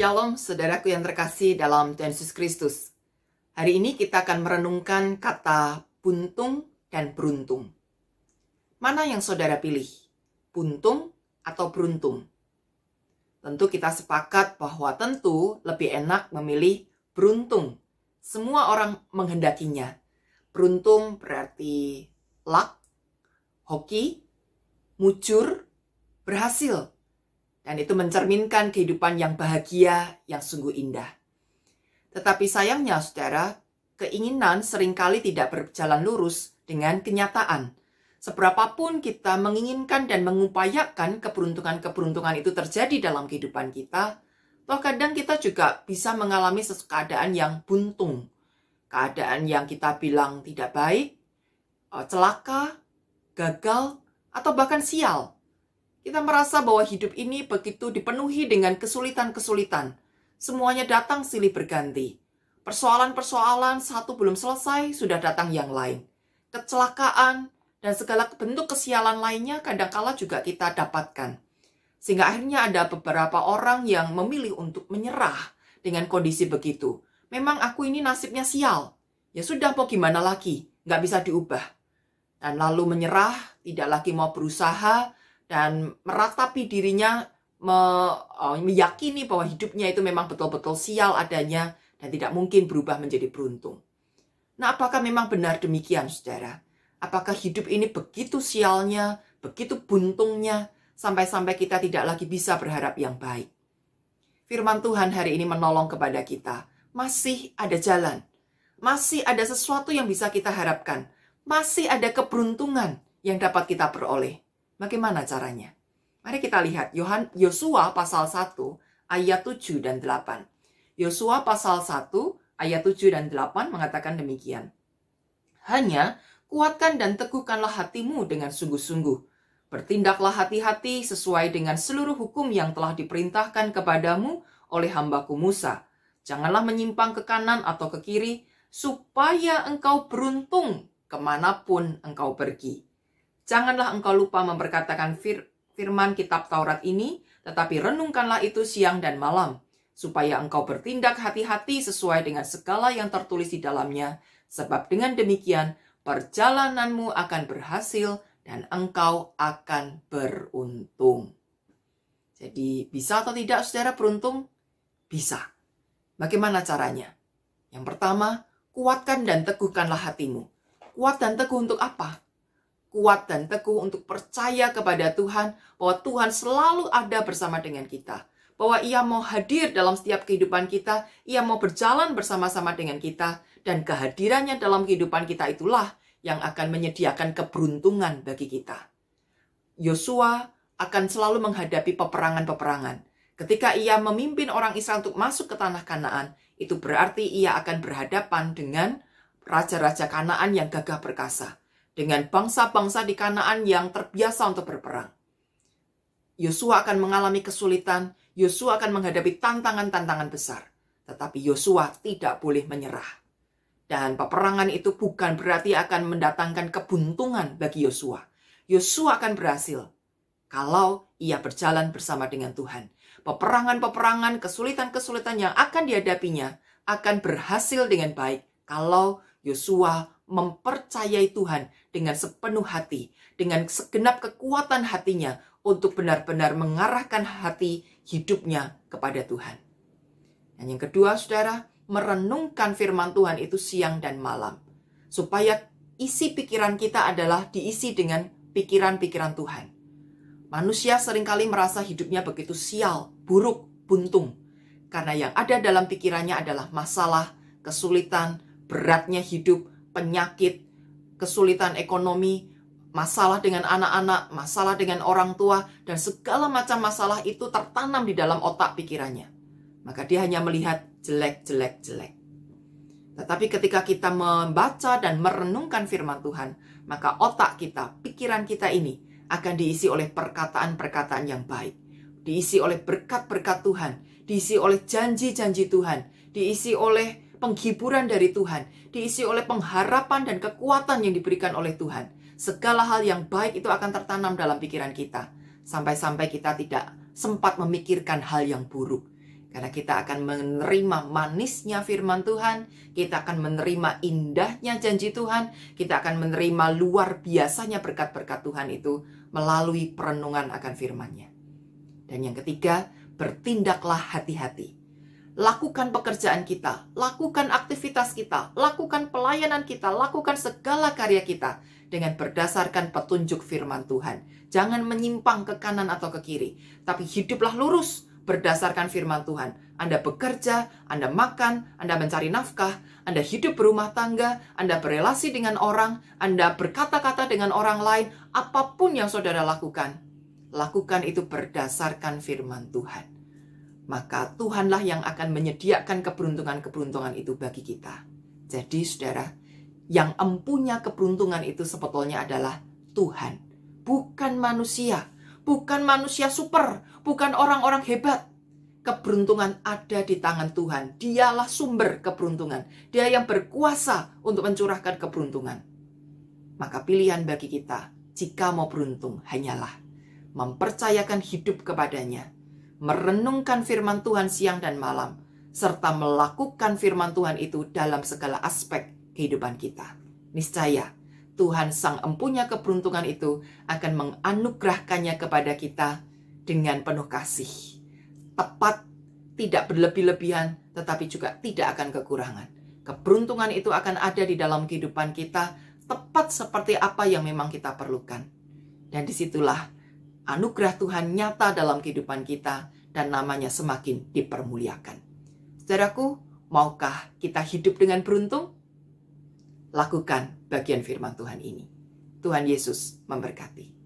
Shalom, saudaraku yang terkasih dalam Tuhan Yesus Kristus. Hari ini kita akan merenungkan kata buntung dan beruntung. Mana yang saudara pilih? Buntung atau beruntung? Tentu kita sepakat bahwa tentu lebih enak memilih beruntung. Semua orang menghendakinya. Beruntung berarti luck, hoki, mujur, berhasil. Dan itu mencerminkan kehidupan yang bahagia, yang sungguh indah. Tetapi sayangnya, saudara, keinginan seringkali tidak berjalan lurus dengan kenyataan. Seberapapun kita menginginkan dan mengupayakan keberuntungan-keberuntungan itu terjadi dalam kehidupan kita, toh kadang kita juga bisa mengalami sesuatu keadaan yang buntung. Keadaan yang kita bilang tidak baik, celaka, gagal, atau bahkan sial. Kita merasa bahwa hidup ini begitu dipenuhi dengan kesulitan-kesulitan. Semuanya datang silih berganti. Persoalan-persoalan satu belum selesai, sudah datang yang lain. Kecelakaan dan segala bentuk kesialan lainnya kadangkala juga kita dapatkan. Sehingga akhirnya ada beberapa orang yang memilih untuk menyerah dengan kondisi begitu. Memang aku ini nasibnya sial. Ya sudah, mau gimana lagi? Nggak bisa diubah. Dan lalu menyerah, tidak lagi mau berusaha, dan meratapi dirinya, meyakini bahwa hidupnya itu memang betul-betul sial adanya dan tidak mungkin berubah menjadi beruntung. Nah, apakah memang benar demikian, saudara? Apakah hidup ini begitu sialnya, begitu buntungnya, sampai-sampai kita tidak lagi bisa berharap yang baik? Firman Tuhan hari ini menolong kepada kita. Masih ada jalan. Masih ada sesuatu yang bisa kita harapkan. Masih ada keberuntungan yang dapat kita peroleh. Bagaimana caranya? Mari kita lihat Yosua pasal 1 ayat 7 dan 8. Yosua pasal 1 ayat 7 dan 8 mengatakan demikian. Hanya kuatkan dan teguhkanlah hatimu dengan sungguh-sungguh. Bertindaklah hati-hati sesuai dengan seluruh hukum yang telah diperintahkan kepadamu oleh hambaku Musa. Janganlah menyimpang ke kanan atau ke kiri, supaya engkau beruntung kemanapun engkau pergi. Janganlah engkau lupa memperkatakan firman kitab Taurat ini, tetapi renungkanlah itu siang dan malam, supaya engkau bertindak hati-hati sesuai dengan segala yang tertulis di dalamnya, sebab dengan demikian perjalananmu akan berhasil dan engkau akan beruntung. Jadi, bisa atau tidak saudara beruntung? Bisa. Bagaimana caranya? Yang pertama, kuatkan dan teguhkanlah hatimu. Kuat dan teguh untuk apa? Kuat dan teguh untuk percaya kepada Tuhan, bahwa Tuhan selalu ada bersama dengan kita. Bahwa Ia mau hadir dalam setiap kehidupan kita, Ia mau berjalan bersama-sama dengan kita, dan kehadirannya dalam kehidupan kita itulah yang akan menyediakan keberuntungan bagi kita. Yosua akan selalu menghadapi peperangan-peperangan. Ketika ia memimpin orang Israel untuk masuk ke tanah Kanaan, itu berarti ia akan berhadapan dengan raja-raja Kanaan yang gagah perkasa. Dengan bangsa-bangsa di Kanaan yang terbiasa untuk berperang. Yosua akan mengalami kesulitan, Yosua akan menghadapi tantangan-tantangan besar. Tetapi Yosua tidak boleh menyerah. Dan peperangan itu bukan berarti akan mendatangkan kebuntungan bagi Yosua. Yosua akan berhasil kalau ia berjalan bersama dengan Tuhan. Peperangan-peperangan, kesulitan-kesulitan yang akan dihadapinya akan berhasil dengan baik kalau Yosua mempercayai Tuhan dengan sepenuh hati, dengan segenap kekuatan hatinya untuk benar-benar mengarahkan hati hidupnya kepada Tuhan. Dan yang kedua, saudara, merenungkan firman Tuhan itu siang dan malam, supaya isi pikiran kita adalah diisi dengan pikiran-pikiran Tuhan. Manusia seringkali merasa hidupnya begitu sial, buruk, buntung, karena yang ada dalam pikirannya adalah masalah, kesulitan, beratnya hidup, penyakit, kesulitan ekonomi, masalah dengan anak-anak, masalah dengan orang tua, dan segala macam masalah itu tertanam di dalam otak pikirannya. Maka dia hanya melihat jelek. Tetapi ketika kita membaca dan merenungkan firman Tuhan, maka otak kita, pikiran kita ini akan diisi oleh perkataan-perkataan yang baik. Diisi oleh berkat-berkat Tuhan, diisi oleh janji-janji Tuhan, diisi oleh penghiburan dari Tuhan, diisi oleh pengharapan dan kekuatan yang diberikan oleh Tuhan. Segala hal yang baik itu akan tertanam dalam pikiran kita. Sampai-sampai kita tidak sempat memikirkan hal yang buruk. Karena kita akan menerima manisnya firman Tuhan, kita akan menerima indahnya janji Tuhan, kita akan menerima luar biasanya berkat-berkat Tuhan itu melalui perenungan akan firman-Nya. Dan yang ketiga, bertindaklah hati-hati. Lakukan pekerjaan kita, lakukan aktivitas kita, lakukan pelayanan kita, lakukan segala karya kita dengan berdasarkan petunjuk firman Tuhan. Jangan menyimpang ke kanan atau ke kiri, tapi hiduplah lurus berdasarkan firman Tuhan. Anda bekerja, Anda makan, Anda mencari nafkah, Anda hidup berumah tangga, Anda berelasi dengan orang, Anda berkata-kata dengan orang lain, apapun yang saudara lakukan, lakukan itu berdasarkan firman Tuhan. Maka Tuhanlah yang akan menyediakan keberuntungan-keberuntungan itu bagi kita. Jadi saudara, yang empunya keberuntungan itu sebetulnya adalah Tuhan, bukan manusia. Bukan manusia super, bukan orang-orang hebat. Keberuntungan ada di tangan Tuhan. Dialah sumber keberuntungan. Dia yang berkuasa untuk mencurahkan keberuntungan. Maka pilihan bagi kita, jika mau beruntung, hanyalah mempercayakan hidup kepadanya, merenungkan firman Tuhan siang dan malam, serta melakukan firman Tuhan itu dalam segala aspek kehidupan kita. Niscaya Tuhan Sang Empunya keberuntungan itu akan menganugerahkannya kepada kita dengan penuh kasih. Tepat, tidak berlebih-lebihan, tetapi juga tidak akan kekurangan. Keberuntungan itu akan ada di dalam kehidupan kita, tepat seperti apa yang memang kita perlukan. Dan disitulah anugerah Tuhan nyata dalam kehidupan kita, dan namanya semakin dipermuliakan. Saudaraku, maukah kita hidup dengan beruntung? Lakukan bagian firman Tuhan ini. Tuhan Yesus memberkati.